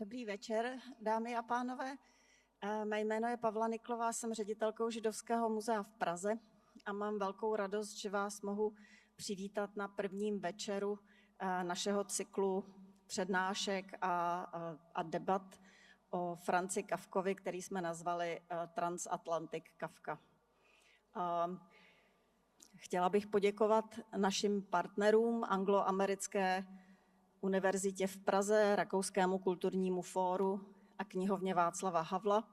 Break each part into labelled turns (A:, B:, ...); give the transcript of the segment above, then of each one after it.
A: Dobrý večer, dámy a pánové. Mé jméno je Pavla Niklová, jsem ředitelkou Židovského muzea v Praze a mám velkou radost, že vás mohu přivítat na prvním večeru našeho cyklu přednášek a debat o Franzi Kafkovi, který jsme nazvali Transatlantic Kafka. Chtěla bych poděkovat našim partnerům Angloamerické univerzitě v Praze, Rakouskému kulturnímu fóru a knihovně Václava Havla.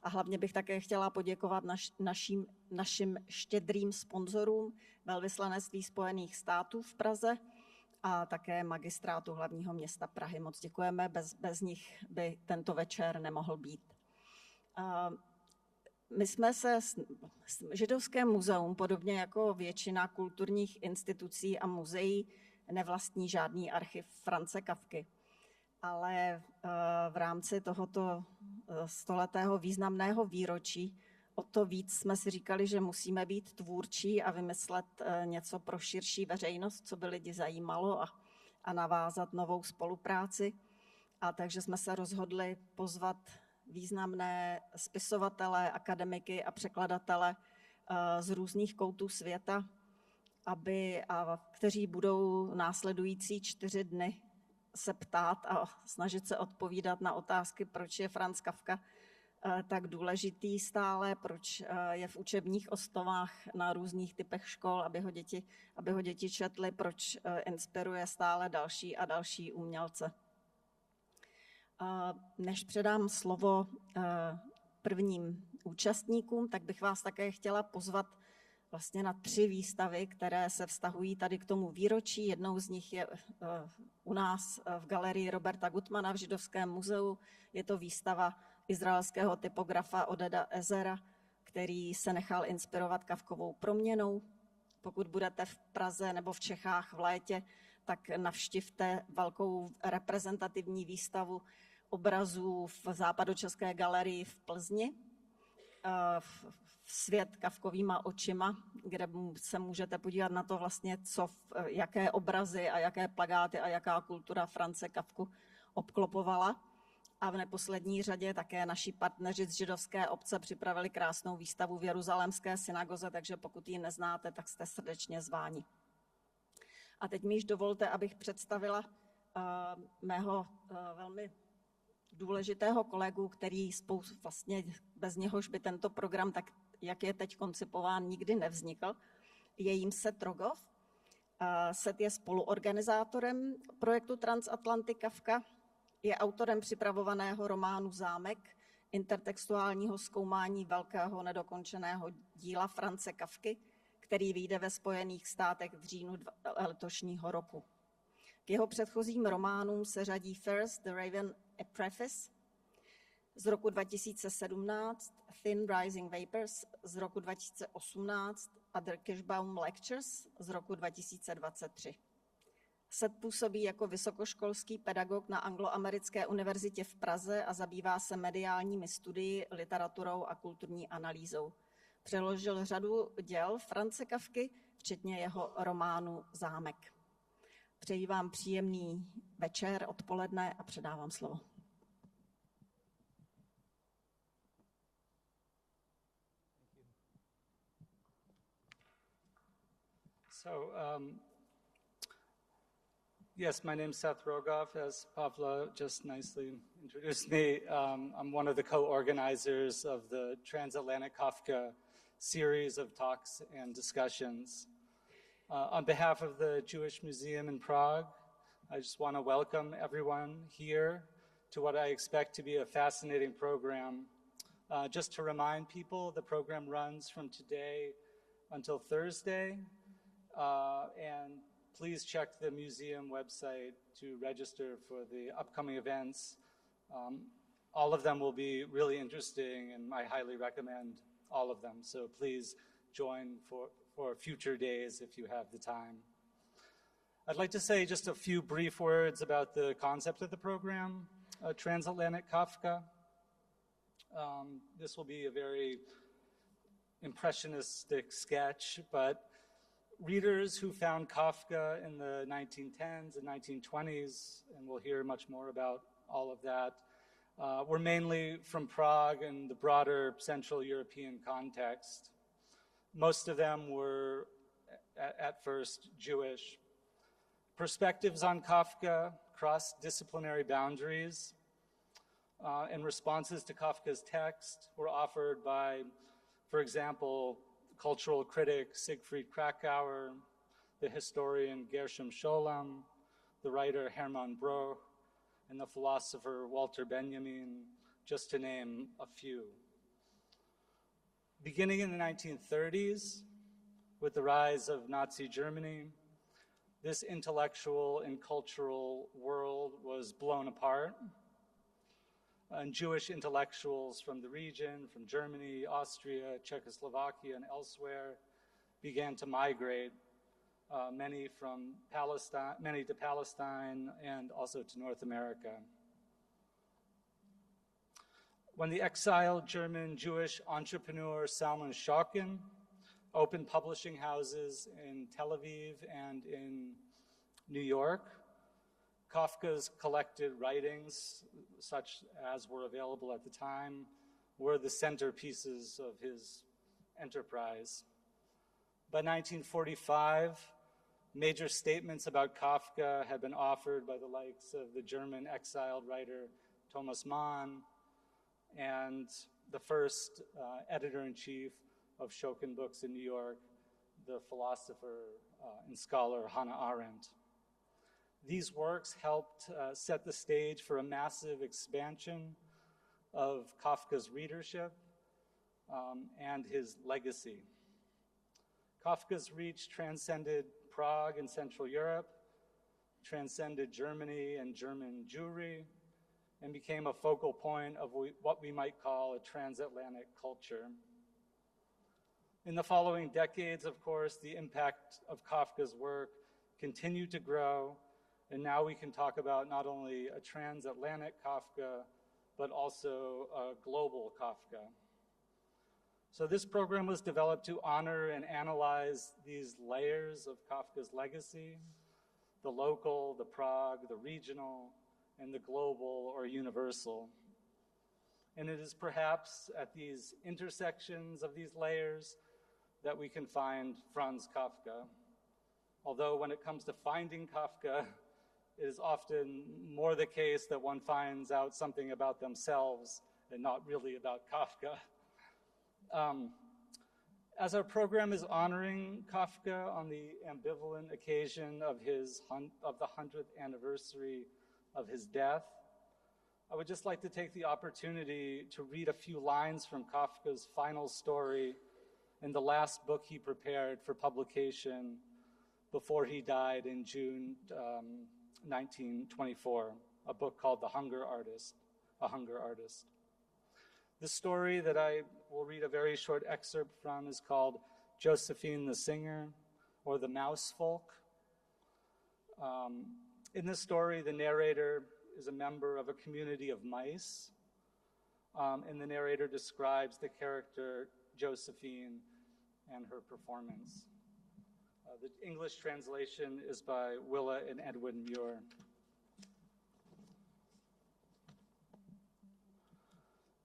A: A hlavně bych také chtěla poděkovat našim štědrým sponzorům Velvyslanectví Spojených států v Praze a také Magistrátu hlavního města Prahy. Moc děkujeme, bez nich by tento večer nemohl být. My jsme se Židovské muzeum, podobně jako většina kulturních institucí a muzeí, nevlastní žádný archiv Franze Kafky. Ale v rámci tohoto stoletého významného výročí o to víc jsme si říkali, že musíme být tvůrčí a vymyslet něco pro širší veřejnost, co by lidi zajímalo a navázat novou spolupráci. A takže jsme se rozhodli pozvat významné spisovatele, akademiky a překladatele z různých koutů světa, kteří budou následující 4 dny se ptát a snažit se odpovídat na otázky, proč je Franz Kafka tak důležitý stále, proč je v učebních osnovách na různých typech škol, aby ho děti četly, proč inspiruje stále další a další umělce. Než předám slovo prvním účastníkům, tak bych vás také chtěla pozvat vlastně na 3 výstavy, které se vztahují tady k tomu výročí. Jednou z nich je u nás v galerii Roberta Gutmana v Židovském muzeu. Je to výstava izraelského typografa Odeda Ezera, který se nechal inspirovat Kafkovou proměnou. Pokud budete v Praze nebo v Čechách v létě, tak navštivte velkou reprezentativní výstavu obrazů v Západočeské galerii v Plzni, Svět Kafkovýma očima, kde se můžete podívat na to vlastně, jaké obrazy a jaké plakáty a jaká kultura Franze Kafku obklopovala. A v neposlední řadě také naši partneři z židovské obce připravili krásnou výstavu v Jeruzalémské synagoze, takže pokud ji neznáte, tak jste srdečně zváni. A teď mi již dovolte, abych představila mého velmi důležitého kolegu, který vlastně bez něhož by tento program, tak jak je teď koncipován, nikdy nevznikl. Je jím Seth Rogov. Seth je spoluorganizátorem projektu Transatlantic Kafka, je autorem připravovaného románu Zámek, intertextuálního zkoumání velkého nedokončeného díla Franze Kafky, který vyjde ve Spojených státech v říjnu letošního roku. K jeho předchozím románům se řadí First the Raven a Preface z roku 2017, Thin Rising Vapors z roku 2018 a The Kirschbaum Lectures z roku 2023. Seth působí jako vysokoškolský pedagog na Angloamerické univerzitě v Praze a zabývá se mediálními studii, literaturou a kulturní analýzou. Přeložil řadu děl Franze Kafky, včetně jeho románu Zámek. Přeji vám příjemný večer, odpoledne a předávám slovo.
B: Yes, my name's Seth Rogov, as Pavla just nicely introduced me. I'm one of the co-organizers of the Transatlantic Kafka series of talks and discussions. On behalf of the Jewish Museum in Prague, I just want to welcome everyone here to what I expect to be a fascinating program. Just to remind people, the program runs from today until Thursday, and please check the museum website to register for the upcoming events. All of them will be really interesting, and I highly recommend all of them. So please join for future days if you have the time. I'd like to say just a few brief words about the concept of the program, Transatlantic Kafka. This will be a very impressionistic sketch, but readers who found Kafka in the 1910s and 1920s, and we'll hear much more about all of that, were mainly from Prague and the broader Central European context. Most of them were, at first, Jewish. Perspectives on Kafka crossed disciplinary boundaries, and responses to Kafka's text were offered by, for example, cultural critic Siegfried Krakauer, the historian Gershom Scholem, the writer Hermann Broch, and the philosopher Walter Benjamin, just to name a few. Beginning in the 1930s, with the rise of Nazi Germany, this intellectual and cultural world was blown apart, and Jewish intellectuals from the region, from Germany, Austria, Czechoslovakia, and elsewhere, began to migrate, many to Palestine and also to North America. When the exiled German Jewish entrepreneur Salman Shokin opened publishing houses in Tel Aviv and in New York, Kafka's collected writings, such as were available at the time, were the centerpieces of his enterprise. By 1945, major statements about Kafka had been offered by the likes of the German exiled writer Thomas Mann and the first editor-in-chief of Shokin Books in New York, the philosopher and scholar Hannah Arendt. These works helped set the stage for a massive expansion of Kafka's readership and his legacy. Kafka's reach transcended Prague and Central Europe, transcended Germany and German Jewry, and became a focal point of what we might call a transatlantic culture. In the following decades, of course, the impact of Kafka's work continued to grow, and now we can talk about not only a transatlantic Kafka, but also a global Kafka. So this program was developed to honor and analyze these layers of Kafka's legacy, the local, the Prague, the regional, and the global or universal. And it is perhaps at these intersections of these layers that we can find Franz Kafka. Although when it comes to finding Kafka, it is often more the case that one finds out something about themselves and not really about Kafka. As our program is honoring Kafka on the ambivalent occasion of the 100th anniversary of his death, I would just like to take the opportunity to read a few lines from Kafka's final story in the last book he prepared for publication before he died in June 1924, a book called A Hunger Artist. The story that I will read a very short excerpt from is called Josephine the Singer, or The Mouse Folk. In this story, the narrator is a member of a community of mice, and the narrator describes the character Josephine and her performance. The English translation is by Willa and Edwin Muir.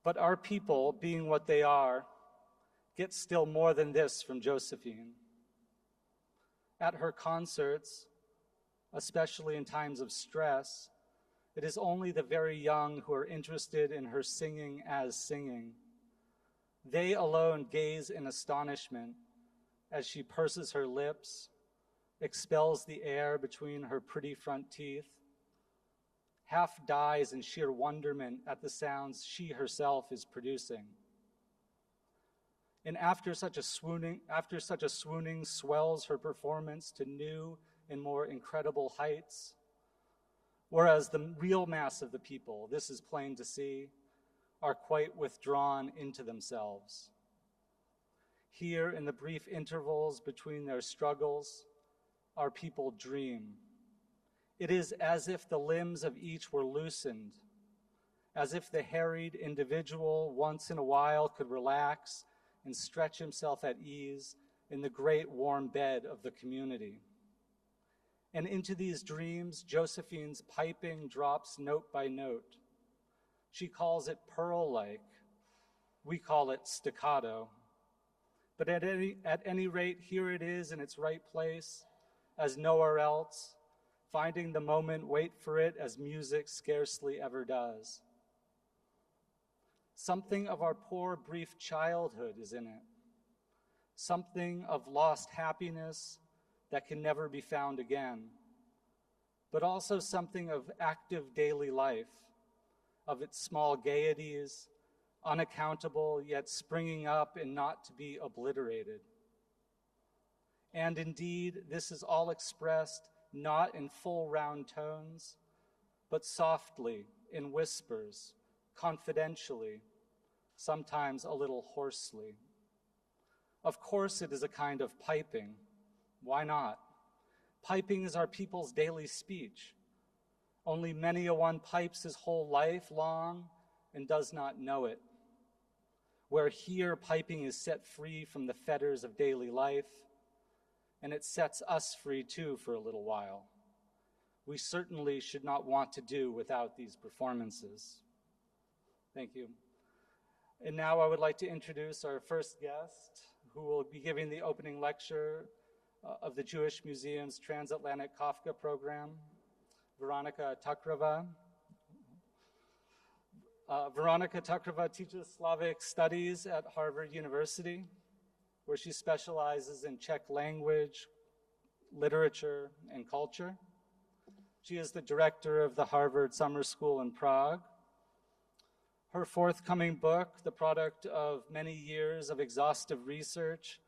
B: But our people, being what they are, get still more than this from Josephine. At her concerts, especially in times of stress, it is only the very young who are interested in her singing as singing. They alone gaze in astonishment as she purses her lips, expels the air between her pretty front teeth, half dies in sheer wonderment at the sounds she herself is producing. And after such a swooning swells her performance to new and more incredible heights, whereas the real mass of the people, this is plain to see, are quite withdrawn into themselves. Here, in the brief intervals between their struggles, our people dream. It is as if the limbs of each were loosened, as if the harried individual once in a while could relax and stretch himself at ease in the great warm bed of the community. And into these dreams, Josephine's piping drops note by note, She calls it pearl-like. We call it staccato. But at any rate, here it is in its right place, as nowhere else, finding the moment, wait for it, as music scarcely ever does. Something of our poor, brief childhood is in it. Something of lost happiness that can never be found again, but also something of active daily life, of its small gaieties, unaccountable yet springing up and not to be obliterated. And indeed, this is all expressed not in full round tones, but softly, in whispers, confidentially, sometimes a little hoarsely. Of course, it is a kind of piping. Why not? Piping is our people's daily speech. Only many a one pipes his whole life long and does not know it. Where here piping is set free from the fetters of daily life, and it sets us free too for a little while. We certainly should not want to do without these performances. Thank you. And now I would like to introduce our first guest, who will be giving the opening lecture of the Jewish Museum's Transatlantic Kafka program, Veronika Tuckerová. Veronika Tuckerová teaches Slavic studies at Harvard University, where she specializes in Czech language, literature, and culture. She is the director of the Harvard Summer School in Prague. Her forthcoming book, the product of many years of exhaustive research,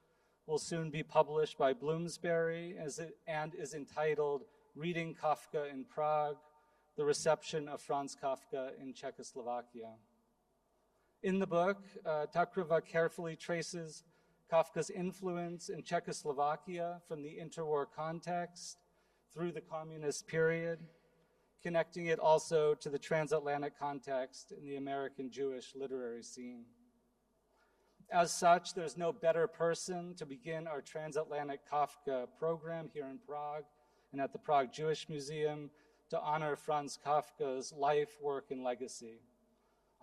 B: will soon be published by Bloomsbury and is entitled Reading Kafka in Prague, The Reception of Franz Kafka in Czechoslovakia. In the book, Tuckerová carefully traces Kafka's influence in Czechoslovakia from the interwar context through the communist period, connecting it also to the transatlantic context in the American Jewish literary scene. As such, there's no better person to begin our Transatlantic Kafka program here in Prague and at the Prague Jewish Museum to honor Franz Kafka's life, work, and legacy.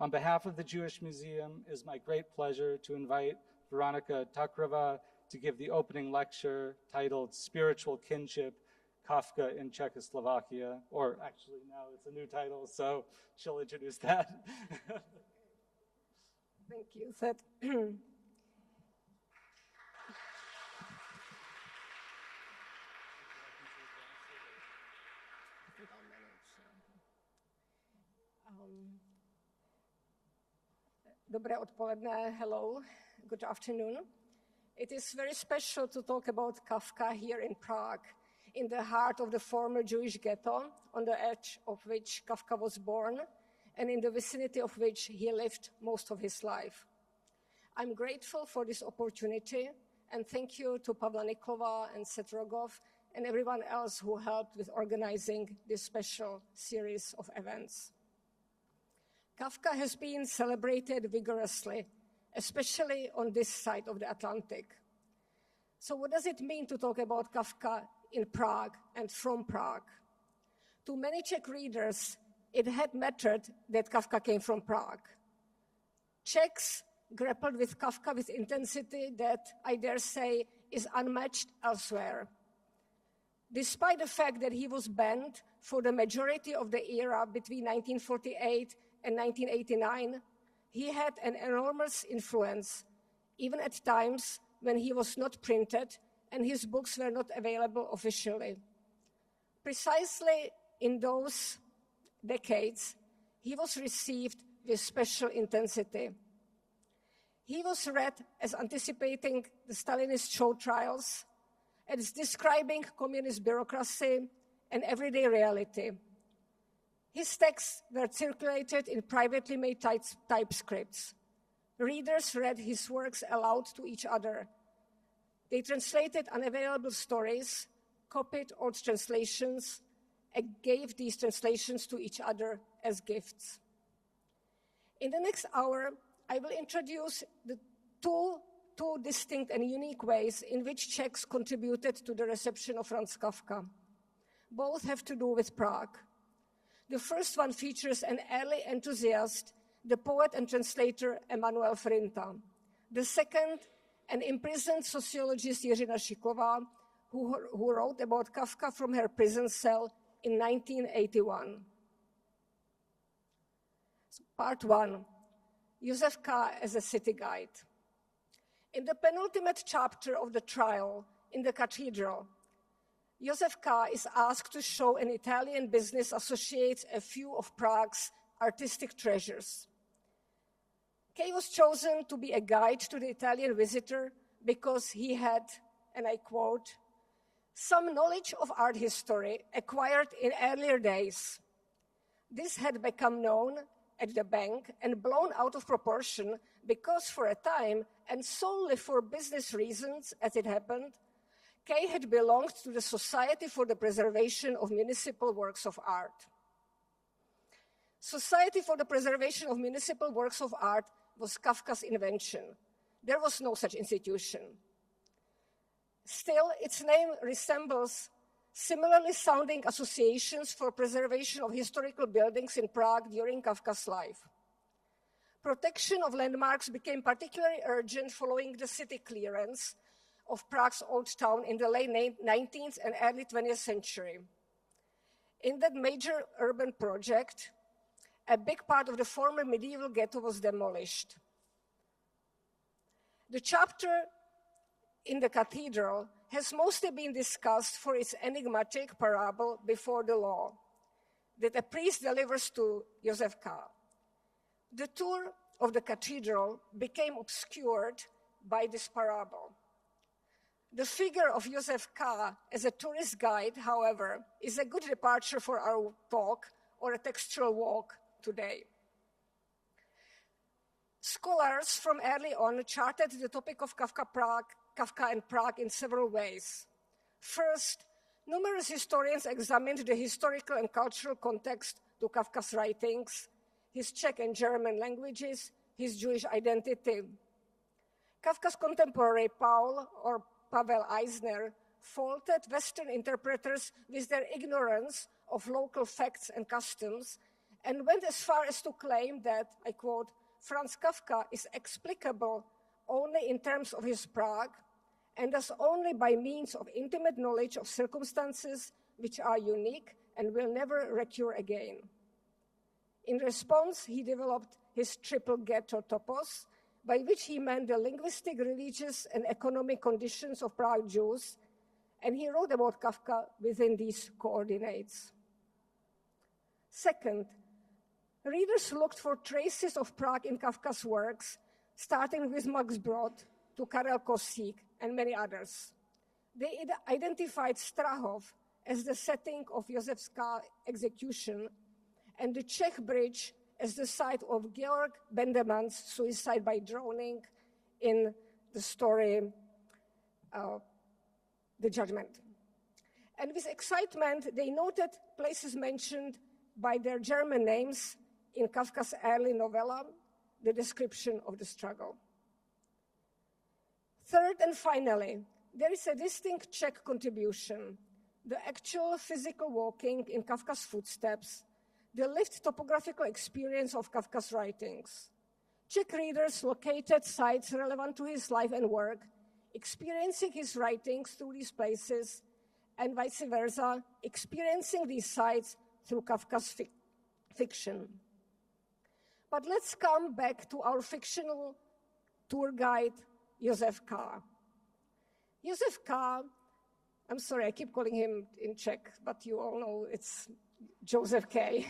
B: On behalf of the Jewish Museum, it is my great pleasure to invite Veronika Tuckerová to give the opening lecture titled Spiritual Kinship, Kafka in Czechoslovakia, or actually now it's a new title, so she'll introduce that.
C: Thank you, Seth. Dobré odpoledne, hello, good afternoon. It is very special to talk about Kafka here in Prague, in the heart of the former Jewish ghetto, on the edge of which Kafka was born, and in the vicinity of which he lived most of his life. I'm grateful for this opportunity, and thank you to Pavla Niklova and Seth Rogov and everyone else who helped with organizing this special series of events. Kafka has been celebrated vigorously, especially on this side of the Atlantic. So what does it mean to talk about Kafka in Prague and from Prague? To many Czech readers, it had mattered that Kafka came from Prague. Czechs grappled with Kafka with intensity that, I dare say, is unmatched elsewhere. Despite the fact that he was banned for the majority of the era between 1948 and 1989, he had an enormous influence, even at times when he was not printed and his books were not available officially. Precisely in those decades, he was received with special intensity. He was read as anticipating the Stalinist show trials, as describing communist bureaucracy and everyday reality. His texts were circulated in privately made typescripts. Readers read his works aloud to each other. They translated unavailable stories, copied old translations, and gave these translations to each other as gifts. In the next hour, I will introduce the two distinct and unique ways in which Czechs contributed to the reception of Franz Kafka. Both have to do with Prague. The first one features an early enthusiast, the poet and translator Emanuel Frinta. The second, an imprisoned sociologist Jiřina Šiková, who wrote about Kafka from her prison cell in 1981. Part 1, Josef K. as a city guide. In the penultimate chapter of the trial in the cathedral, Josef K. is asked to show an Italian business associate a few of Prague's artistic treasures. K. was chosen to be a guide to the Italian visitor because he had, and I quote, some knowledge of art history acquired in earlier days. This had become known at the bank and blown out of proportion because for a time, and solely for business reasons as it happened, K. had belonged to the Society for the Preservation of Municipal Works of Art. Society for the Preservation of Municipal Works of Art was Kafka's invention. There was no such institution. Still, its name resembles similarly sounding associations for preservation of historical buildings in Prague during Kafka's life. Protection of landmarks became particularly urgent following the city clearance of Prague's old town in the late 19th and early 20th century. In that major urban project, a big part of the former medieval ghetto was demolished. The chapter in the cathedral has mostly been discussed for its enigmatic parable before the law that a priest delivers to Josef K. The tour of the cathedral became obscured by this parable. The figure of Josef K. as a tourist guide, however, is a good departure for our talk or a textual walk today. Scholars from early on charted the topic of Kafka and Prague in several ways. First, numerous historians examined the historical and cultural context to Kafka's writings, his Czech and German languages, his Jewish identity. Kafka's contemporary Pavel Eisner faulted Western interpreters with their ignorance of local facts and customs and went as far as to claim that, I quote, Franz Kafka is explicable only in terms of his Prague, and thus only by means of intimate knowledge of circumstances which are unique and will never recur again. In response, he developed his triple ghetto topos, by which he meant the linguistic, religious, and economic conditions of Prague Jews, and he wrote about Kafka within these coordinates. Second, readers looked for traces of Prague in Kafka's works, starting with Max Brod to Karel Kosík and many others. They identified Strahov as the setting of Josef's execution and the Czech bridge as the site of Georg Bendemann's suicide by drowning in the story, The Judgment. And with excitement, they noted places mentioned by their German names in Kafka's early novella, the description of the struggle. Third and finally, there is a distinct Czech contribution, the actual physical walking in Kafka's footsteps, the lived topographical experience of Kafka's writings. Czech readers located sites relevant to his life and work, experiencing his writings through these places, and vice versa, experiencing these sites through Kafka's fiction. But let's come back to our fictional tour guide, Josef K. Josef K., I'm sorry, I keep calling him in Czech, but you all know it's Joseph K.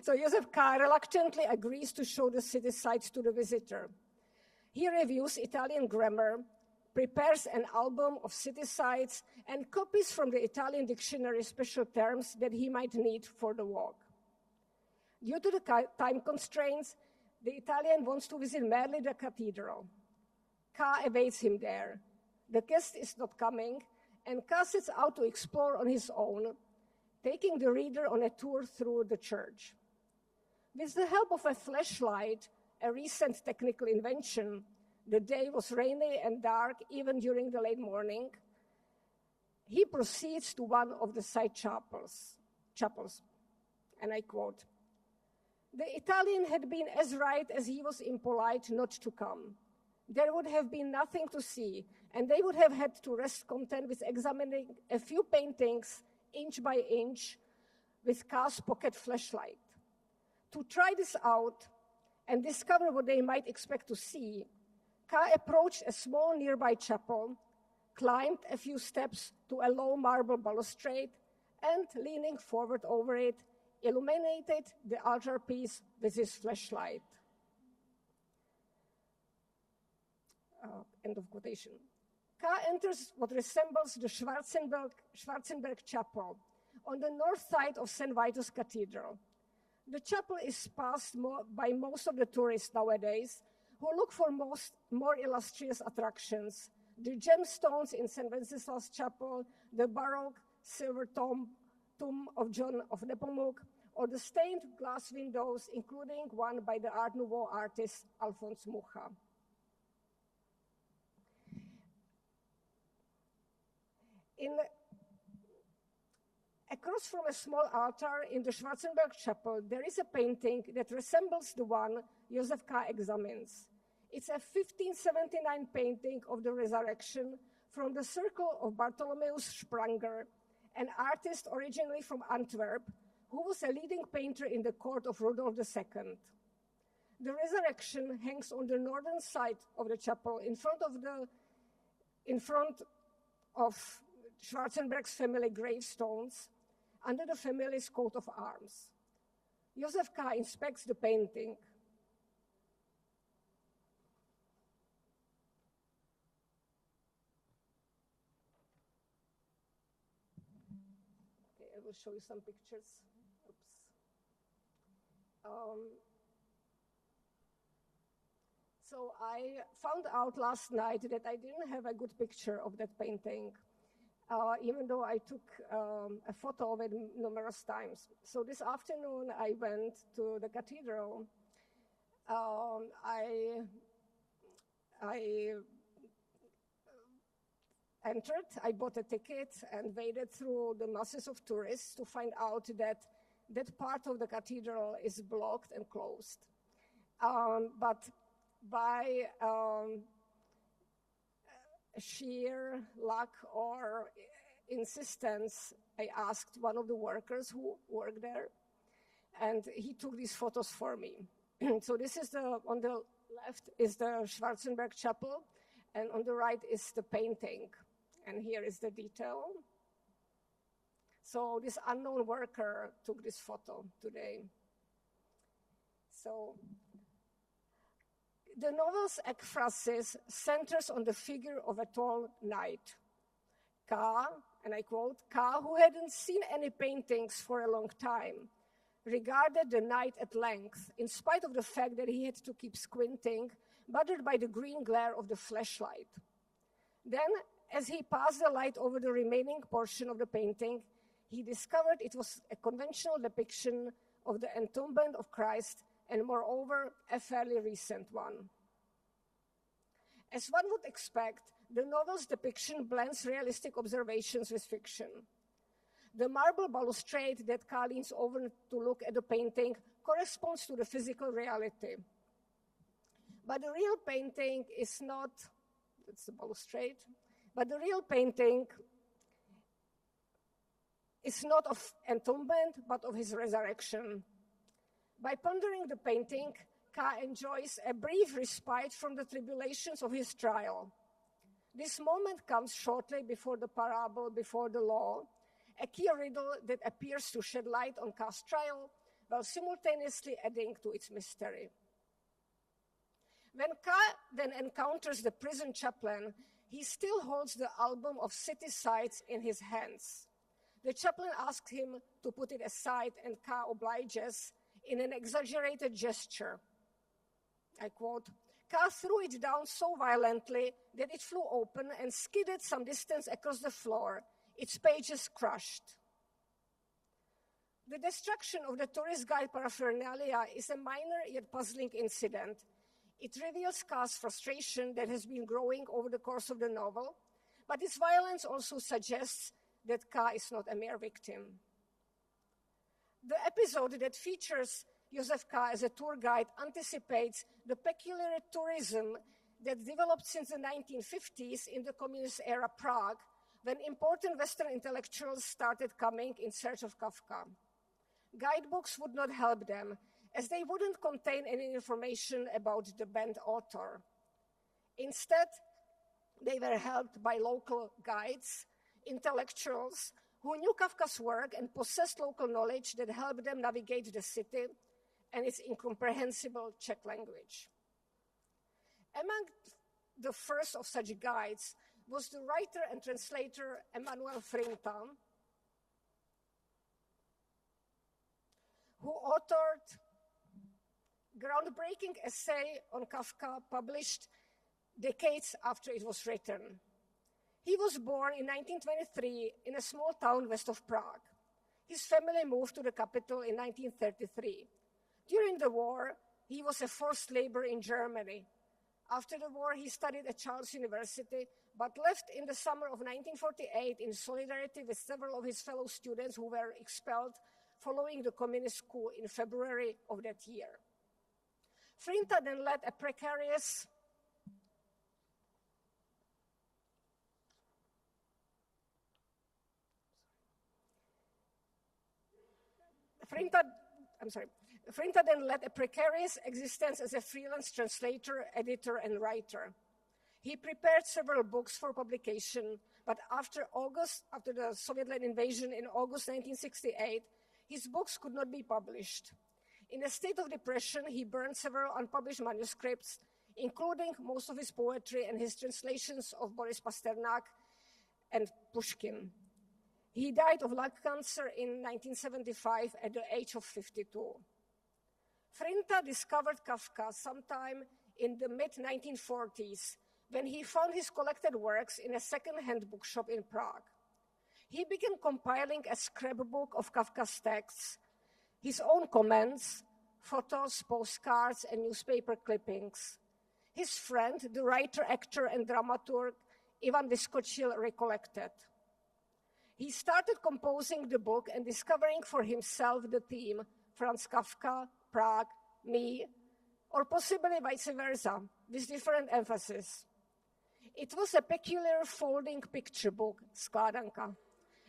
C: So Josef K. reluctantly agrees to show the city sites to the visitor. He reviews Italian grammar, prepares an album of city sites, and copies from the Italian dictionary special terms that he might need for the walk. Due to the time constraints, the Italian wants to visit merely the cathedral. K awaits him there. The guest is not coming, and K sets out to explore on his own, taking the reader on a tour through the church. With the help of a flashlight, a recent technical invention, the day was rainy and dark even during the late morning, he proceeds to one of the side chapels. and I quote, "The Italian had been as right as he was impolite not to come. There would have been nothing to see, and they would have had to rest content with examining a few paintings inch by inch with K's pocket flashlight. To try this out and discover what they might expect to see, K approached a small nearby chapel, climbed a few steps to a low marble balustrade, and leaning forward over it, illuminated the altarpiece with his flashlight." End of quotation. K enters what resembles the Schwarzenberg Chapel on the north side of St. Vitus Cathedral. The chapel is passed by most of the tourists nowadays who look for more illustrious attractions: the gemstones in St. Wenceslas Chapel, the Baroque silver tomb of John of Nepomuk, or the stained glass windows, including one by the Art Nouveau artist Alphonse Mucha. Across from a small altar in the Schwarzenberg Chapel, there is a painting that resembles the one Josef K. examines. It's a 1579 painting of the Resurrection from the circle of Bartholomeus Spranger, an artist originally from Antwerp, who was a leading painter in the court of Rudolf II. The Resurrection hangs on the northern side of the chapel in front of Schwarzenberg's family gravestones under the family's coat of arms. Josef K. inspects the painting. Okay, I will show you some pictures. Oops. So I found out last night that I didn't have a good picture of that painting, even though I took a photo of it numerous times. So this afternoon I went to the cathedral. I entered, I bought a ticket and waded through the masses of tourists to find out that that part of the cathedral is blocked and closed. But by sheer luck or insistence, I asked one of the workers who worked there, and he took these photos for me. So this is on the left is the Schwarzenberg Chapel, and on the right is the painting. And here is the detail. So this unknown worker took this photo today. So the novel's ekphrasis centers on the figure of a tall knight. K, and I quote, K, who hadn't seen any paintings for a long time, regarded the knight at length, in spite of the fact that he had to keep squinting, bothered by the green glare of the flashlight. Then, as he passed the light over the remaining portion of the painting, he discovered it was a conventional depiction of the entombment of Christ, and moreover, a fairly recent one. As one would expect, the novel's depiction blends realistic observations with fiction. The marble balustrade that K leans over to look at the painting corresponds to the physical reality. But the real painting is not, that's the balustrade, but the real painting is not of entombment, but of his resurrection. By pondering the painting, K enjoys a brief respite from the tribulations of his trial. This moment comes shortly before the parable before the law, a key riddle that appears to shed light on K's trial while simultaneously adding to its mystery. When K then encounters the prison chaplain, he still holds the album of city sights in his hands. The chaplain asks him to put it aside, and K obliges in an exaggerated gesture. I quote, K threw it down so violently that it flew open and skidded some distance across the floor, its pages crushed. The destruction of the tourist guide paraphernalia is a minor yet puzzling incident. It reveals K's frustration that has been growing over the course of the novel, but its violence also suggests that K is not a mere victim. The episode that features Josefka as a tour guide anticipates the peculiar tourism that developed since the 1950s in the communist-era Prague, when important Western intellectuals started coming in search of Kafka. Guidebooks would not help them, as they wouldn't contain any information about the banned author. Instead, they were helped by local guides, intellectuals, who knew Kafka's work and possessed local knowledge that helped them navigate the city and its incomprehensible Czech language. Among the first of such guides was the writer and translator Emanuel Frinta, who authored groundbreaking essay on Kafka published decades after it was written. He was born in 1923 in a small town west of Prague. His family moved to the capital in 1933. During the war, he was a forced labor in Germany. After the war, he studied at Charles University, but left in the summer of 1948 in solidarity with several of his fellow students who were expelled following the communist coup in February of that year. Frinta then led a precarious Frinta then led a precarious existence as a freelance translator, editor, and writer. He prepared several books for publication, but after the Soviet-led invasion in August 1968, his books could not be published. In a state of depression, he burned several unpublished manuscripts, including most of his poetry and his translations of Boris Pasternak and Pushkin. He died of lung cancer in 1975 at the age of 52. Frinta discovered Kafka sometime in the mid-1940s when he found his collected works in a second-hand bookshop in Prague. He began compiling a scrapbook of Kafka's texts, his own comments, photos, postcards, and newspaper clippings. His friend, the writer, actor, and dramaturg Ivan Vyskočil, recollected. He started composing the book and discovering for himself the theme, Franz Kafka, Prague, me, or possibly vice versa, with different emphasis. It was a peculiar folding picture book, Skládanka,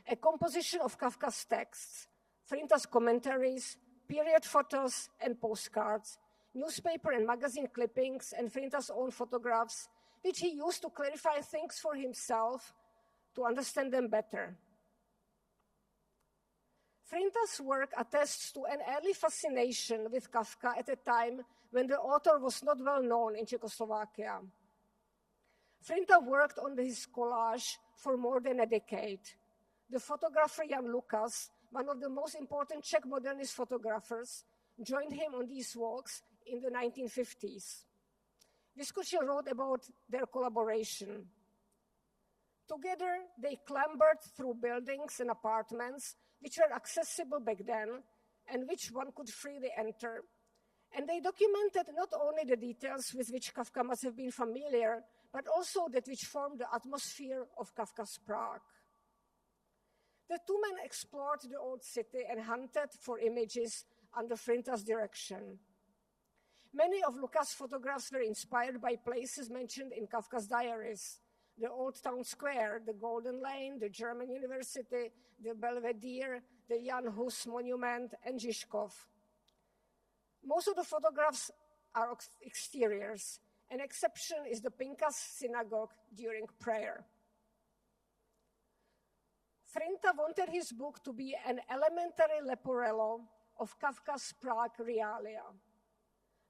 C: a composition of Kafka's texts, Frinta's commentaries, period photos and postcards, newspaper and magazine clippings, and Frinta's own photographs, which he used to clarify things for himself, to understand them better. Frinta's work attests to an early fascination with Kafka at a time when the author was not well known in Czechoslovakia. Frinta worked on his collage for more than a decade. The photographer Jan Lukas, one of the most important Czech modernist photographers, joined him on these walks in the 1950s. Vyskočil wrote about their collaboration. Together, they clambered through buildings and apartments which were accessible back then and which one could freely enter. And they documented not only the details with which Kafka must have been familiar, but also that which formed the atmosphere of Kafka's Prague. The two men explored the old city and hunted for images under Frinta's direction. Many of Lukas' photographs were inspired by places mentioned in Kafka's diaries: the Old Town Square, the Golden Lane, the German University, the Belvedere, the Jan Hus Monument, and Žižkov. Most of the photographs are exteriors. An exception is the Pinkas Synagogue during prayer. Frinta wanted his book to be an elementary leporello of Kafka's Prague realia.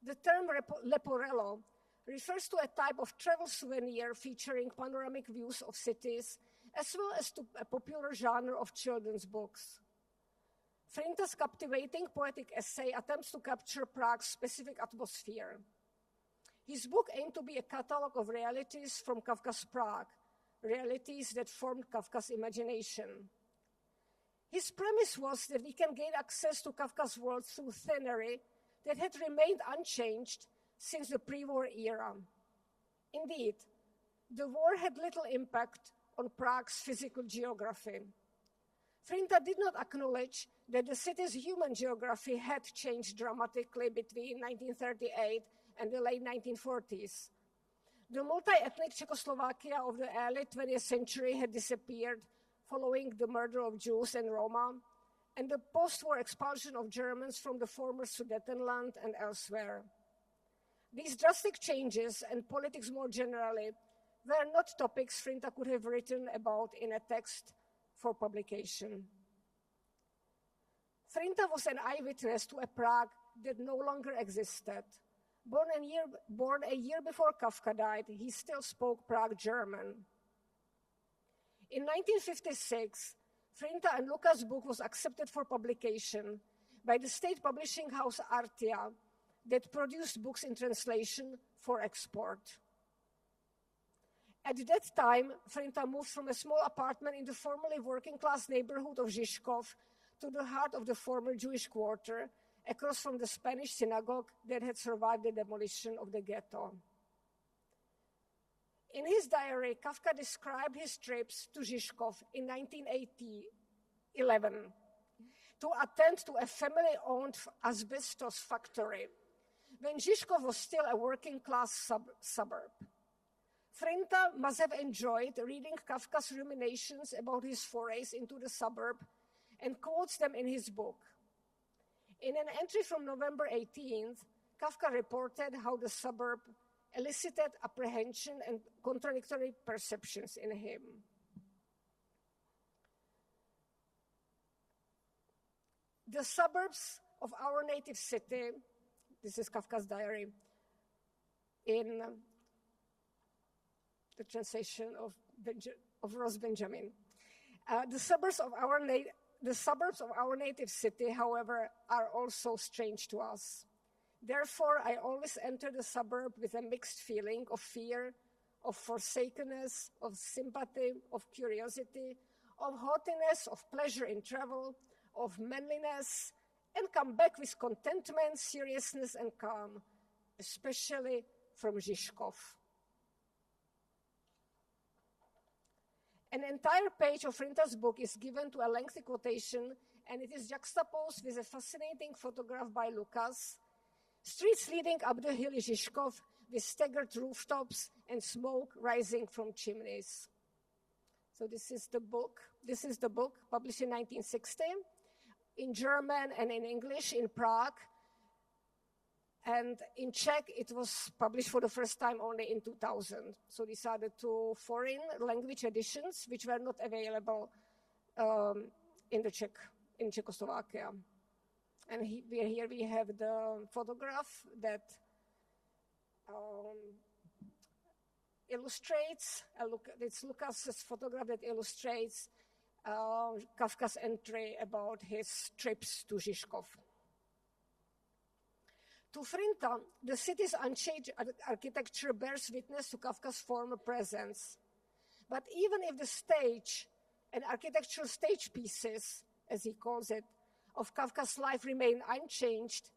C: The term leporello refers to a type of travel souvenir featuring panoramic views of cities, as well as to a popular genre of children's books. Frinta's captivating poetic essay attempts to capture Prague's specific atmosphere. His book aimed to be a catalogue of realities from Kafka's Prague, realities that formed Kafka's imagination. His premise was that we can gain access to Kafka's world through scenery that had remained unchanged since the pre-war era. Indeed, the war had little impact on Prague's physical geography. Frinta did not acknowledge that the city's human geography had changed dramatically between 1938 and the late 1940s. The multi-ethnic Czechoslovakia of the early 20th century had disappeared following the murder of Jews and Roma, and the post-war expulsion of Germans from the former Sudetenland and elsewhere. These drastic changes, and politics more generally, were not topics Frinta could have written about in a text for publication. Frinta was an eyewitness to a Prague that no longer existed. Born a year before Kafka died, he still spoke Prague German. In 1956, Frinta and Luka's book was accepted for publication by the state publishing house Artia that produced books in translation for export. At that time, Frinta moved from a small apartment in the formerly working-class neighborhood of Žižkov to the heart of the former Jewish quarter, across from the Spanish synagogue that had survived the demolition of the ghetto. In his diary, Kafka described his trips to Žižkov in 1911 to attend to a family-owned asbestos factory when Žižkov was still a working-class suburb. Frinta must have enjoyed reading Kafka's ruminations about his forays into the suburb and quotes them in his book. In an entry from November 18th, Kafka reported how the suburb elicited apprehension and contradictory perceptions in him. The suburbs of our native city, this is Kafka's diary, in the translation of Ross Benjamin. The suburbs of our native city, however, are also strange to us. Therefore, I always enter the suburb with a mixed feeling of fear, of forsakenness, of sympathy, of curiosity, of haughtiness, of pleasure in travel, of manliness, and come back with contentment, seriousness, and calm, especially from Žižkov. An entire page of Frinta's book is given to a lengthy quotation, and it is juxtaposed with a fascinating photograph by Lukas. Streets leading up the hilly Žižkov with staggered rooftops and smoke rising from chimneys. So this is the book. This is the book published in 1960 in German and in English in Prague. And in Czech, it was published for the first time only in 2000. So these are the two foreign language editions, which were not available in Czechoslovakia. And here we have the photograph that illustrates, it's Lukas's photograph that illustrates Kafka's entry about his trips to Žižkov. To Frinta, the city's unchanged architecture bears witness to Kafka's former presence. But even if the stage and architectural stage pieces, as he calls it, of Kafka's life remain unchanged,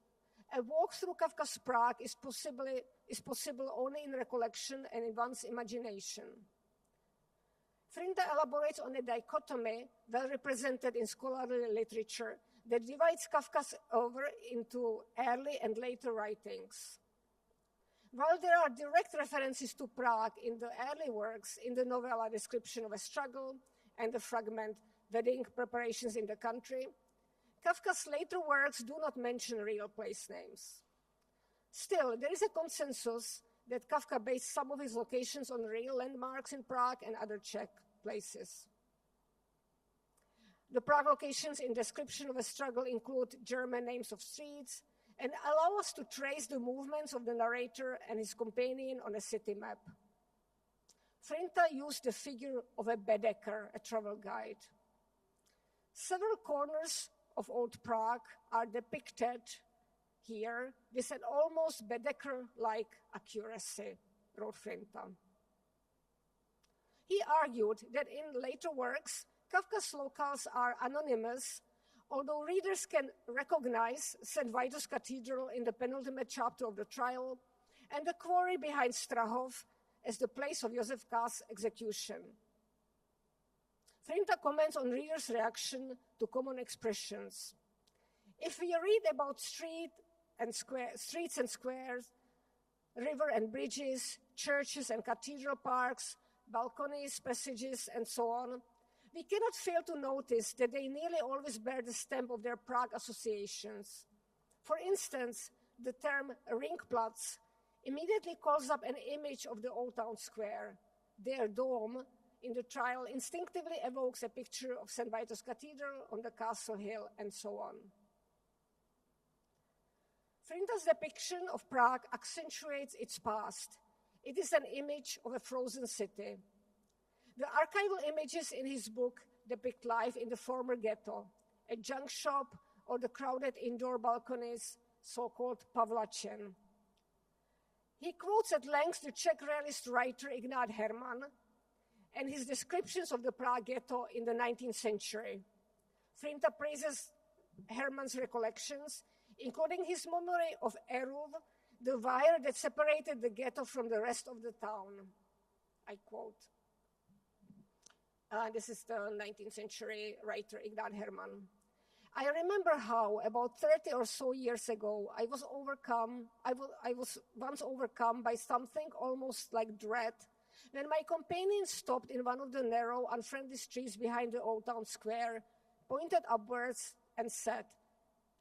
C: a walk through Kafka's Prague is possible only in recollection and in one's imagination. Frinta elaborates on a dichotomy well represented in scholarly literature that divides Kafka's over into early and later writings. While there are direct references to Prague in the early works, in the novella Description of a Struggle and the fragment Wedding Preparations in the Country, Kafka's later works do not mention real place names. Still, there is a consensus that Kafka based some of his locations on real landmarks in Prague and other Czech places. The Prague locations in Description of a Struggle include German names of streets and allow us to trace the movements of the narrator and his companion on a city map. Frinta used the figure of a Baedeker, a travel guide. Several corners of Old Prague are depicted here with an almost Baedeker-like accuracy, wrote Frinta. He argued that in later works, Kafka's locales are anonymous, although readers can recognize St. Vitus Cathedral in the penultimate chapter of the trial and the quarry behind Strahov as the place of Josef K.'s execution. Frinta comments on readers' reaction to common expressions. If we read about streets and squares, river and bridges, churches and cathedral parks, balconies, passages, and so on, we cannot fail to notice that they nearly always bear the stamp of their Prague associations. For instance, the term Ringplatz immediately calls up an image of the Old Town Square. Their dome in the trial instinctively evokes a picture of St. Vitus Cathedral on the castle hill, and so on. Frinta's depiction of Prague accentuates its past. It is an image of a frozen city. The archival images in his book depict life in the former ghetto, a junk shop or the crowded indoor balconies, so-called Pavlachen. He quotes at length the Czech realist writer Ignác Herman and his descriptions of the Prague ghetto in the 19th century. Frinta praises Herman's recollections, including his memory of Eruv, the wire that separated the ghetto from the rest of the town. I quote. This is the 19th century writer Ignác Herman. I remember how, about 30 or so years ago, I was once overcome by something almost like dread when my companion stopped in one of the narrow, unfriendly streets behind the Old Town Square, pointed upwards, and said,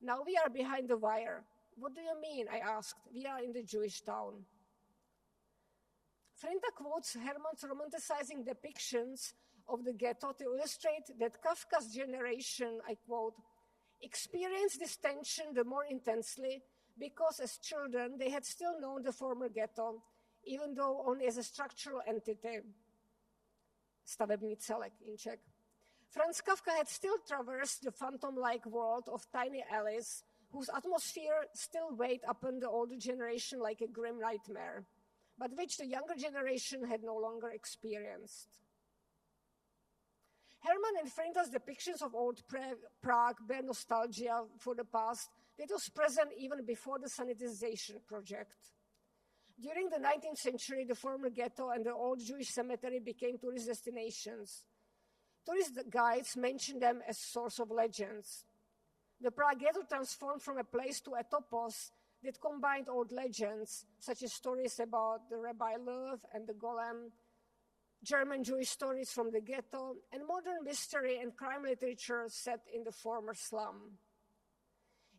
C: "Now we are behind the wire." "What do you mean?" I asked. "We are in the Jewish town." Frinta quotes Herman's romanticizing depictions of the ghetto to illustrate that Kafka's generation, I quote, experienced this tension the more intensely because as children they had still known the former ghetto, even though only as a structural entity, stavební celek in Czech. Franz Kafka had still traversed the phantom-like world of tiny alleys whose atmosphere still weighed upon the older generation like a grim nightmare, but which the younger generation had no longer experienced. Herman and Frinta's depictions of old Prague bear nostalgia for the past that was present even before the sanitization project. During the 19th century, the former ghetto and the old Jewish cemetery became tourist destinations. Tourist guides mentioned them as source of legends. The Prague ghetto transformed from a place to a topos that combined old legends, such as stories about the Rabbi Löw and the Golem, German Jewish stories from the ghetto, and modern mystery and crime literature set in the former slum.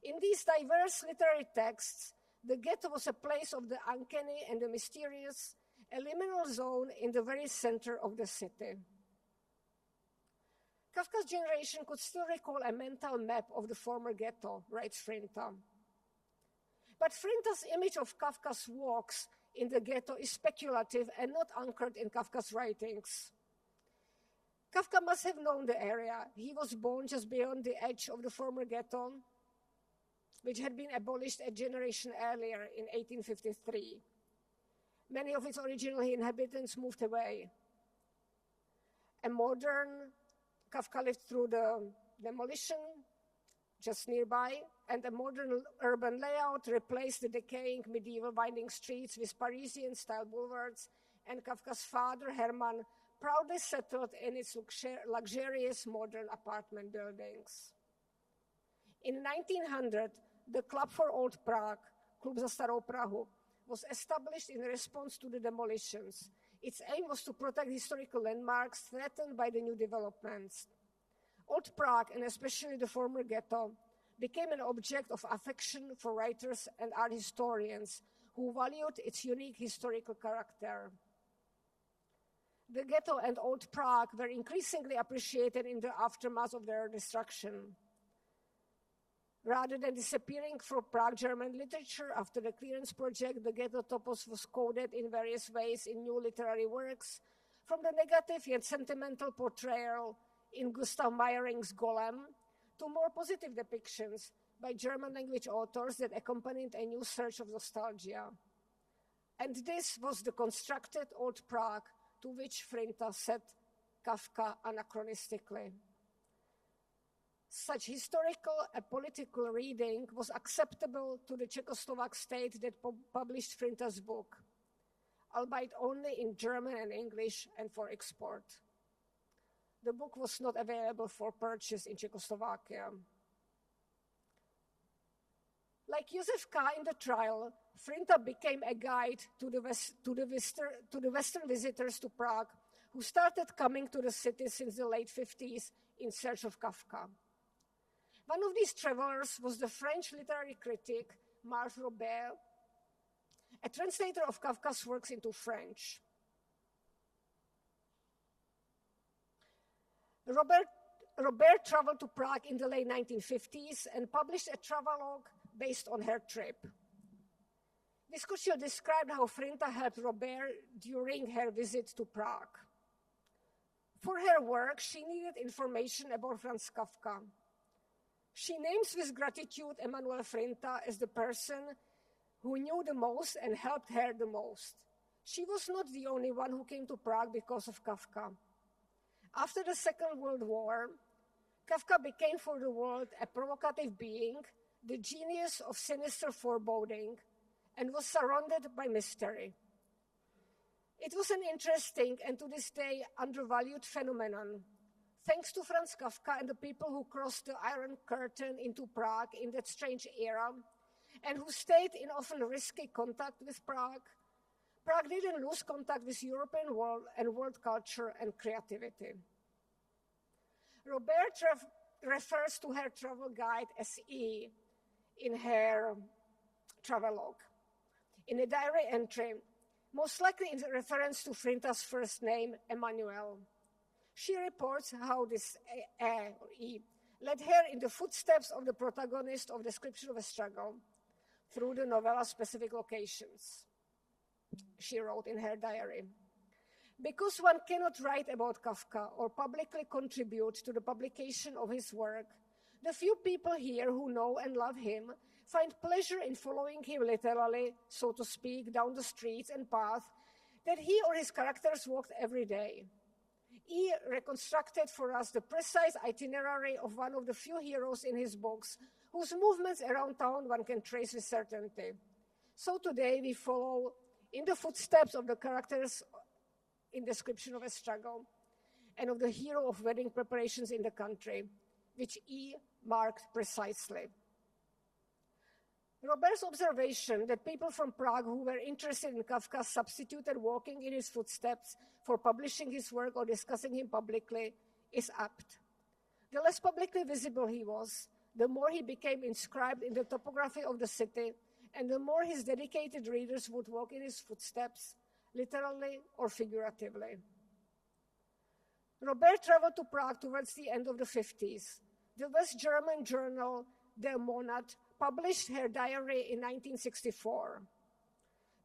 C: In these diverse literary texts, the ghetto was a place of the uncanny and the mysterious, a liminal zone in the very center of the city. Kafka's generation could still recall a mental map of the former ghetto, writes Frinta. But Frinta's image of Kafka's walks in the ghetto is speculative and not anchored in Kafka's writings. Kafka must have known the area. He was born just beyond the edge of the former ghetto, which had been abolished a generation earlier in 1853. Many of its original inhabitants moved away. Kafka lived through the demolition just nearby, and a modern urban layout replaced the decaying medieval winding streets with Parisian-style boulevards, and Kafka's father, Herman, proudly settled in its luxurious modern apartment buildings. In 1900, the Club for Old Prague, Klub za Starou Prahu, was established in response to the demolitions. Its aim was to protect historical landmarks threatened by the new developments. Old Prague, and especially the former ghetto, became an object of affection for writers and art historians who valued its unique historical character. The ghetto and Old Prague were increasingly appreciated in the aftermath of their destruction. Rather than disappearing from Prague German literature after the clearance project, the ghetto topos was coded in various ways in new literary works, from the negative yet sentimental portrayal in Gustav Meyerling's Golem to more positive depictions by German-language authors that accompanied a new surge of nostalgia. And this was the constructed Old Prague to which Frinta set Kafka anachronistically. Such historical and political reading was acceptable to the Czechoslovak state that published Frinta's book, albeit only in German and English and for export. the book was not available for purchase in Czechoslovakia. Like Josef K. in the trial, Frinta became a guide to the Western visitors to Prague who started coming to the city since the late 50s in search of Kafka. One of these travelers was the French literary critic Marc Robert, a translator of Kafka's works into French. Robert traveled to Prague in the late 1950s and published a travelogue based on her trip. Vyskočil described how Frinta helped Robert during her visit to Prague. For her work, she needed information about Franz Kafka. She names with gratitude Emanuel Frinta as the person who knew the most and helped her the most. She was not the only one who came to Prague because of Kafka. After the Second World War, Kafka became for the world a provocative being, the genius of sinister foreboding, and was surrounded by mystery. It was an interesting and to this day undervalued phenomenon. Thanks to Franz Kafka and the people who crossed the Iron Curtain into Prague in that strange era, and who stayed in often risky contact with Prague, Prague didn't lose contact with European world and world culture and creativity. Robert refers to her travel guide as E in her travelogue. In a diary entry, most likely in reference to Frinta's first name, Emmanuel. She reports how this E led her in the footsteps of the protagonist of Description of a Struggle through the novella's specific locations. She wrote in her diary, "Because one cannot write about Kafka or publicly contribute to the publication of his work, the few people here who know and love him find pleasure in following him literally, so to speak, down the streets and paths that he or his characters walked every day. E reconstructed for us the precise itinerary of one of the few heroes in his books whose movements around town one can trace with certainty. So today we follow in the footsteps of the characters in Description of a Struggle and of the hero of wedding preparations in the country, which E marked precisely." Robert's observation that people from Prague who were interested in Kafka substituted walking in his footsteps for publishing his work or discussing him publicly is apt. The less publicly visible he was, the more he became inscribed in the topography of the city, and the more his dedicated readers would walk in his footsteps, literally or figuratively. Robert traveled to Prague towards the end of the 50s. The West German journal Der Monat published her diary in 1964.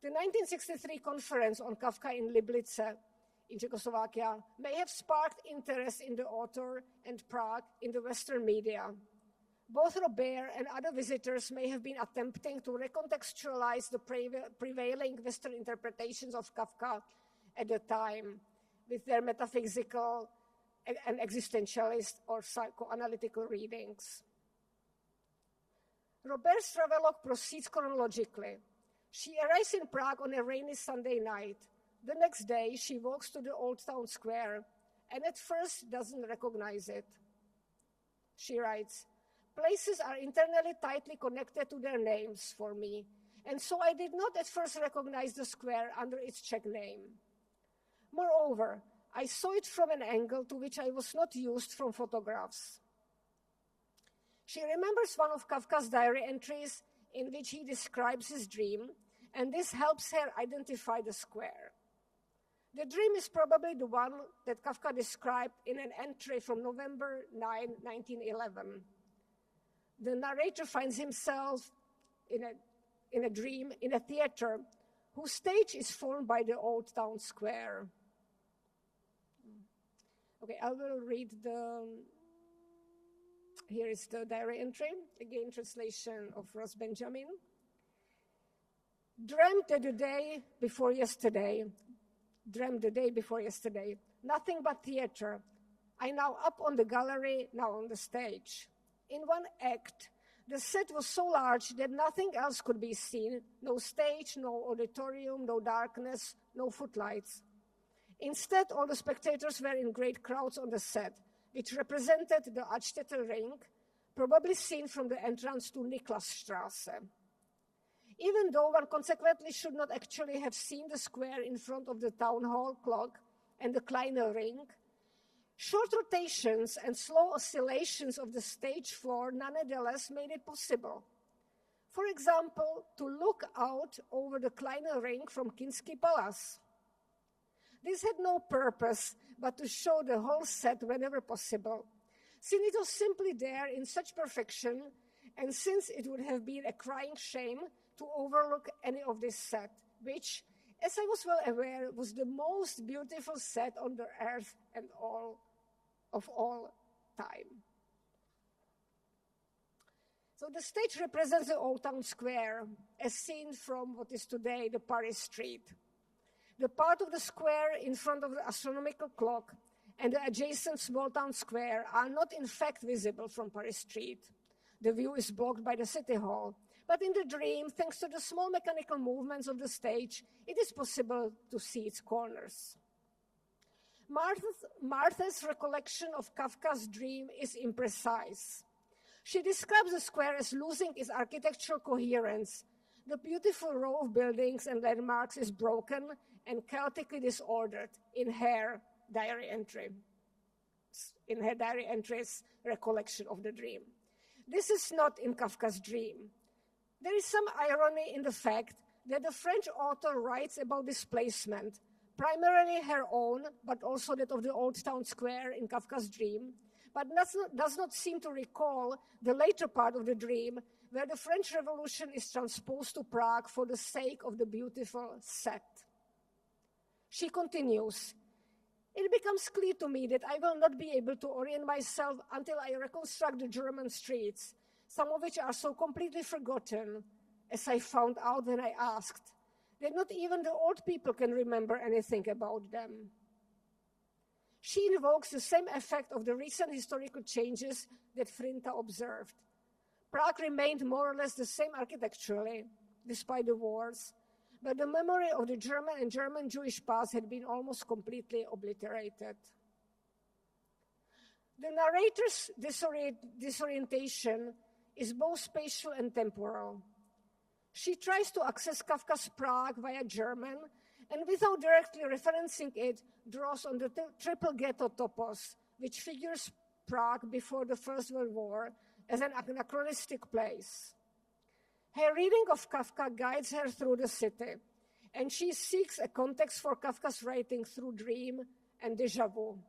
C: The 1963 conference on Kafka in Liblice, in Czechoslovakia, may have sparked interest in the author and Prague in the Western media. Both Robert and other visitors may have been attempting to recontextualize the prevailing Western interpretations of Kafka at the time with their metaphysical and existentialist or psychoanalytical readings. Robert's travelogue proceeds chronologically. She arrives in Prague on a rainy Sunday night. The next day, she walks to the Old Town Square and at first doesn't recognize it. She writes, "Places are internally tightly connected to their names for me, and so I did not at first recognize the square under its Czech name. Moreover, I saw it from an angle to which I was not used from photographs." She remembers one of Kafka's diary entries in which he describes his dream, and this helps her identify the square. The dream is probably the one that Kafka described in an entry from November 9, 1911. The narrator finds himself in a dream in a theater whose stage is formed by the Old Town Square. Okay, I will read here is the diary entry, again translation of Ross Benjamin. Dreamed the day before yesterday, nothing but theater. I now up on the gallery, now on the stage. In one act, the set was so large that nothing else could be seen, no stage, no auditorium, no darkness, no footlights. Instead, all the spectators were in great crowds on the set, which represented the Altstädter Ring, probably seen from the entrance to Niklasstrasse. Even though one consequently should not actually have seen the square in front of the town hall clock and the Kleiner Ring, short rotations and slow oscillations of the stage floor nonetheless made it possible. For example, to look out over the Kleiner Ring from Kinsky Palace. This had no purpose but to show the whole set whenever possible, since it was simply there in such perfection, and since it would have been a crying shame to overlook any of this set, which, as I was well aware, was the most beautiful set on the earth and of all time. So the stage represents the Old Town Square, as seen from what is today the Paris Street. The part of the square in front of the astronomical clock and the adjacent small town square are not in fact visible from Paris Street. The view is blocked by the City Hall. But in the dream, thanks to the small mechanical movements of the stage, it is possible to see its corners. Martha's recollection of Kafka's dream is imprecise. She describes the square as losing its architectural coherence. The beautiful row of buildings and landmarks is broken and chaotically disordered in her diary entry's recollection of the dream. This is not in Kafka's dream. There is some irony in the fact that the French author writes about displacement, primarily her own, but also that of the Old Town Square in Kafka's dream, but does not seem to recall the later part of the dream where the French Revolution is transposed to Prague for the sake of the beautiful set. She continues, "It becomes clear to me that I will not be able to orient myself until I reconstruct the German streets, some of which are so completely forgotten, as I found out when I asked, that not even the old people can remember anything about them." She invokes the same effect of the recent historical changes that Frinta observed. Prague remained more or less the same architecturally, despite the wars, but the memory of the German and German Jewish past had been almost completely obliterated. The narrator's disorientation is both spatial and temporal. She tries to access Kafka's Prague via German, and without directly referencing it, draws on the triple ghetto topos, which figures Prague before the First World War as an anachronistic place. Her reading of Kafka guides her through the city, and she seeks a context for Kafka's writing through dream and déjà vu.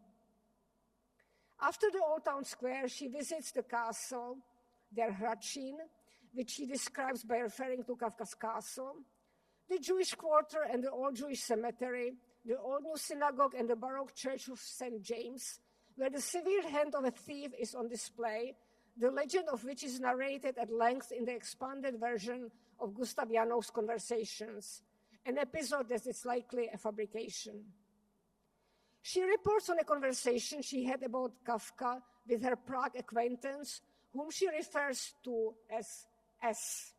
C: After the Old Town Square, she visits the castle, Der Hradčín, which she describes by referring to Kafka's castle, the Jewish quarter and the Old Jewish Cemetery, the Old New Synagogue and the Baroque Church of St. James, where the severed hand of a thief is on display, the legend of which is narrated at length in the expanded version of Gustav Janouch's Conversations, an episode that is likely a fabrication. She reports on a conversation she had about Kafka with her Prague acquaintance, whom she refers to as S.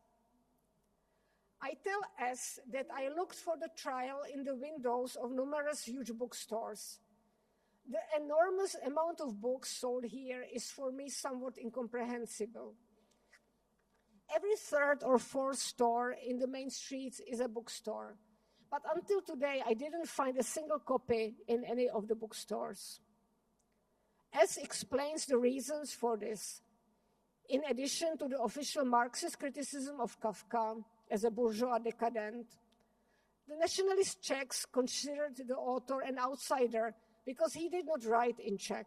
C: "I tell S that I looked for the trial in the windows of numerous huge bookstores. The enormous amount of books sold here is for me somewhat incomprehensible. Every third or fourth store in the main streets is a bookstore, but until today I didn't find a single copy in any of the bookstores." S explains the reasons for this. In addition to the official Marxist criticism of Kafka as a bourgeois decadent, the nationalist Czechs considered the author an outsider because he did not write in Czech.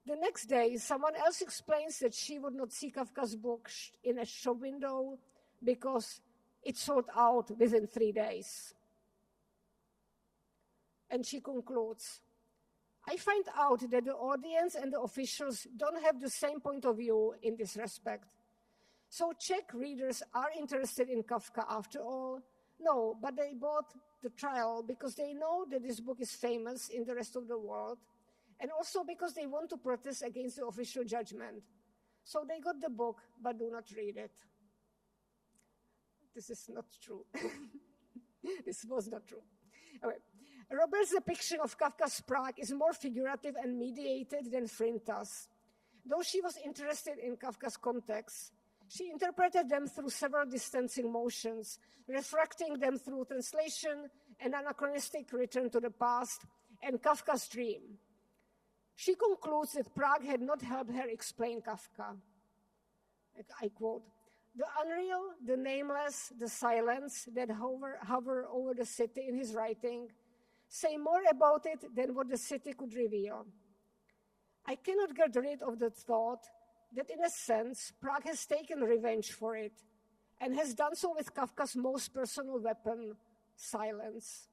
C: The next day, someone else explains that she would not see Kafka's book in a shop window because it sold out within 3 days. And she concludes, "I find out that the audience and the officials don't have the same point of view in this respect. So Czech readers are interested in Kafka after all? No, but they bought the trial because they know that this book is famous in the rest of the world, and also because they want to protest against the official judgment. So they got the book, but do not read it." This is not true. This was not true. Okay. Robert's depiction of Kafka's Prague is more figurative and mediated than Frinta's. Though she was interested in Kafka's context, she interpreted them through several distancing motions, refracting them through translation, an anachronistic return to the past, and Kafka's dream. She concludes that Prague had not helped her explain Kafka. I quote, "The unreal, the nameless, the silence that hover over the city in his writing say more about it than what the city could reveal. I cannot get rid of the thought that in a sense, Prague has taken revenge for it and has done so with Kafka's most personal weapon, silence."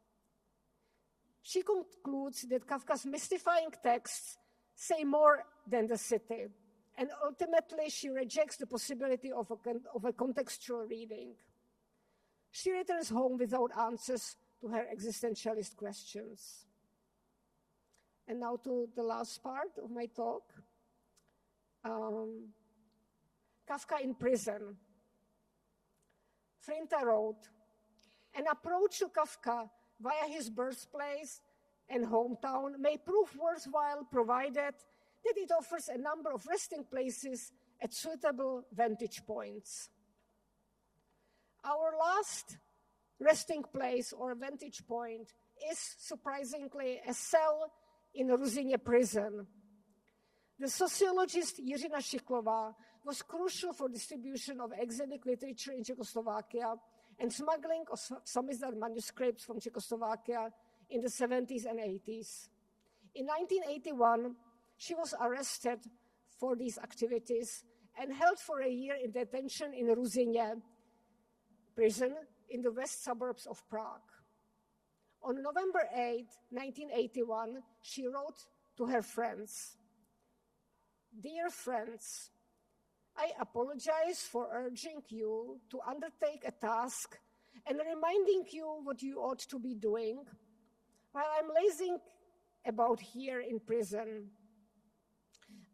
C: She concludes that Kafka's mystifying texts say more than the city, and ultimately she rejects the possibility of a contextual reading. She returns home without answers to her existentialist questions. And now to the last part of my talk. Kafka in prison. Frinta wrote, "An approach to Kafka via his birthplace and hometown may prove worthwhile provided that it offers a number of resting places at suitable vantage points." Our last resting place or vantage point is surprisingly a cell in Ruzyně prison. The sociologist Jiřina Šiklová was crucial for distribution of exilic literature in Czechoslovakia and smuggling of samizdat manuscripts from Czechoslovakia in the 70s and 80s. In 1981, she was arrested for these activities and held for a year in detention in Ruzyně prison in the west suburbs of Prague. On November 8, 1981, she wrote to her friends, "Dear friends, I apologize for urging you to undertake a task and reminding you what you ought to be doing while I'm lazing about here in prison.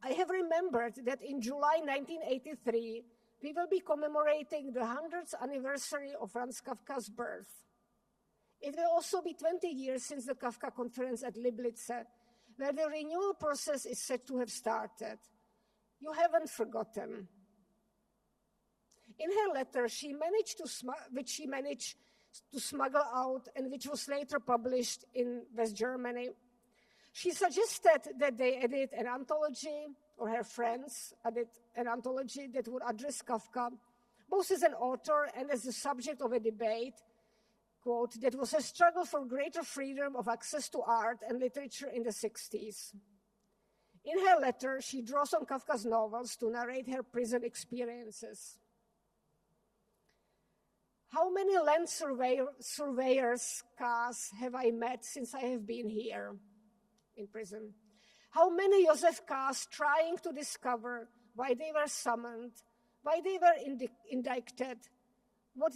C: I have remembered that in July 1983, we will be commemorating the 100th anniversary of Franz Kafka's birth. It will also be 20 years since the Kafka conference at Liblice, where the renewal process is said to have started. You haven't forgotten." In her letter, which she managed to smuggle out and which was later published in West Germany, she suggested that they edit an anthology, or her friends edit an anthology that would address Kafka, both as an author and as the subject of a debate, quote, "that was a struggle for greater freedom of access to art and literature in the 60s. In her letter, she draws on Kafka's novels to narrate her prison experiences. "How many land surveyors' cars have I met since I have been here in prison? How many Josef cars trying to discover why they were summoned, why they were indicted, what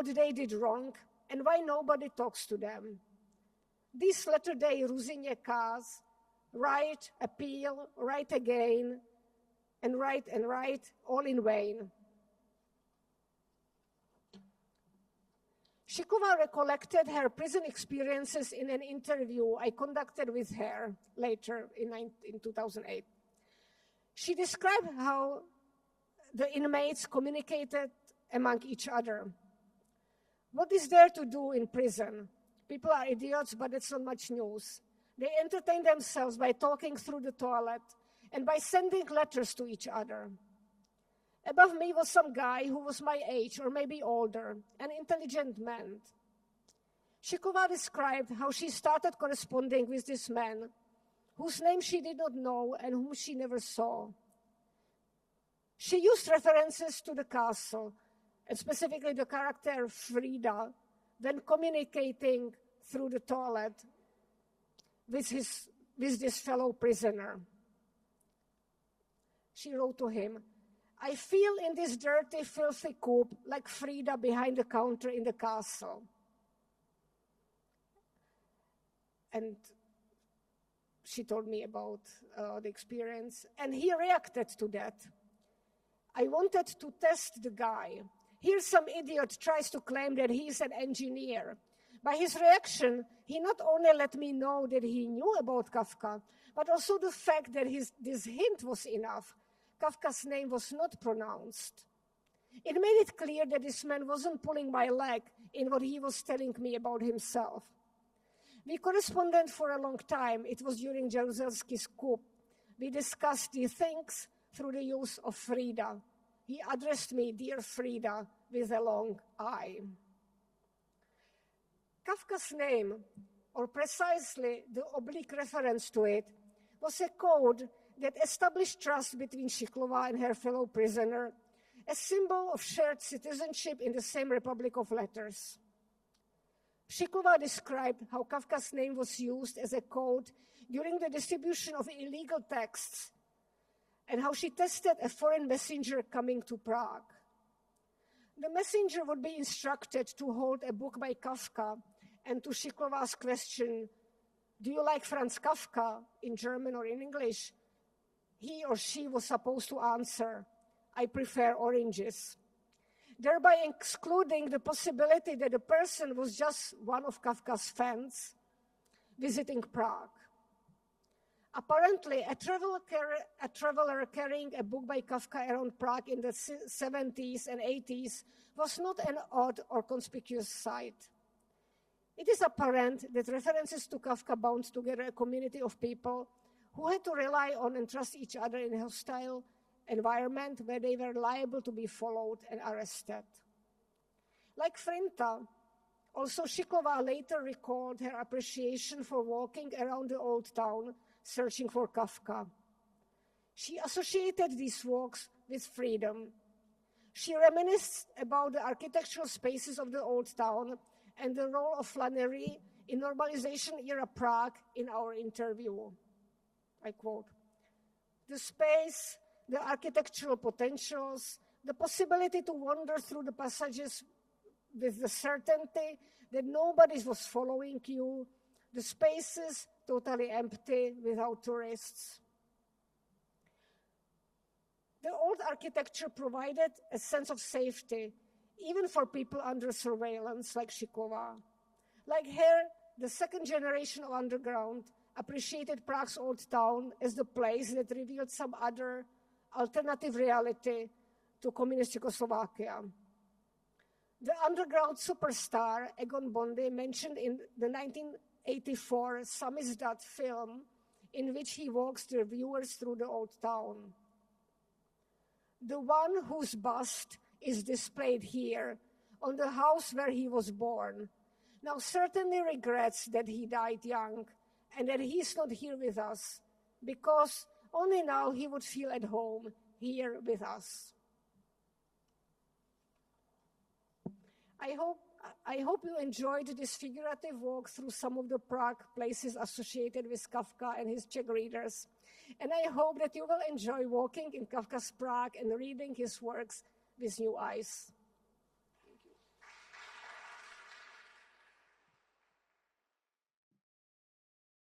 C: they did wrong, and why nobody talks to them. These latter-day Ruzyně cars write, appeal, write again, and write, all in vain." Šiklová recollected her prison experiences in an interview I conducted with her later in 2008. She described how the inmates communicated among each other. "What is there to do in prison? People are idiots, but it's not much news. They entertain themselves by talking through the toilet and by sending letters to each other. Above me was some guy who was my age or maybe older, an intelligent man. Šiklová described how she started corresponding with this man, whose name she did not know and whom she never saw. She used references to the castle, and specifically the character Frida, when communicating through the toilet with this fellow prisoner. She wrote to him, "I feel in this dirty, filthy coop like Frida behind the counter in the castle." And she told me about the experience, and he reacted to that. "I wanted to test the guy. Here some idiot tries to claim that he is an engineer, By his reaction, he not only let me know that he knew about Kafka, but also the fact that this hint was enough. Kafka's name was not pronounced. It made it clear that this man wasn't pulling my leg in what he was telling me about himself. We corresponded for a long time. It was during Židovské's coup. We discussed the things through the use of Frida. He addressed me, dear Frida, with a long I. Kafka's name, or precisely the oblique reference to it, was a code that established trust between Šiklová and her fellow prisoner, a symbol of shared citizenship in the same Republic of Letters. Šiklová described how Kafka's name was used as a code during the distribution of illegal texts and how she tested a foreign messenger coming to Prague. The messenger would be instructed to hold a book by Kafka, and to Šiklová's question, "Do you like Franz Kafka?" in German or in English, he or she was supposed to answer, "I prefer oranges," thereby excluding the possibility that the person was just one of Kafka's fans visiting Prague. Apparently, a traveler carrying a book by Kafka around Prague in the 70s and 80s was not an odd or conspicuous sight. It is apparent that references to Kafka bound together a community of people who had to rely on and trust each other in a hostile environment where they were liable to be followed and arrested. Like Frinta, also Šiklová later recalled her appreciation for walking around the old town searching for Kafka. She associated these walks with freedom. She reminisced about the architectural spaces of the old town and the role of flannery in normalization-era Prague in our interview. I quote, "The space, the architectural potentials, the possibility to wander through the passages with the certainty that nobody was following you, the spaces totally empty without tourists." The old architecture provided a sense of safety, even for people under surveillance like Šiklová. Like her, the second generation of underground appreciated Prague's old town as the place that revealed some other alternative reality to communist Czechoslovakia. The underground superstar Egon Bondy mentioned in the 1984 Samizdat film, in which he walks the viewers through the old town. The one whose bust is displayed here on the house where he was born now certainly regrets that he died young and that he's not here with us, because only now he would feel at home here with us. I hope you enjoyed this figurative walk through some of the Prague places associated with Kafka and his Czech readers. And I hope that you will enjoy walking in Kafka's Prague and reading his works with new eyes.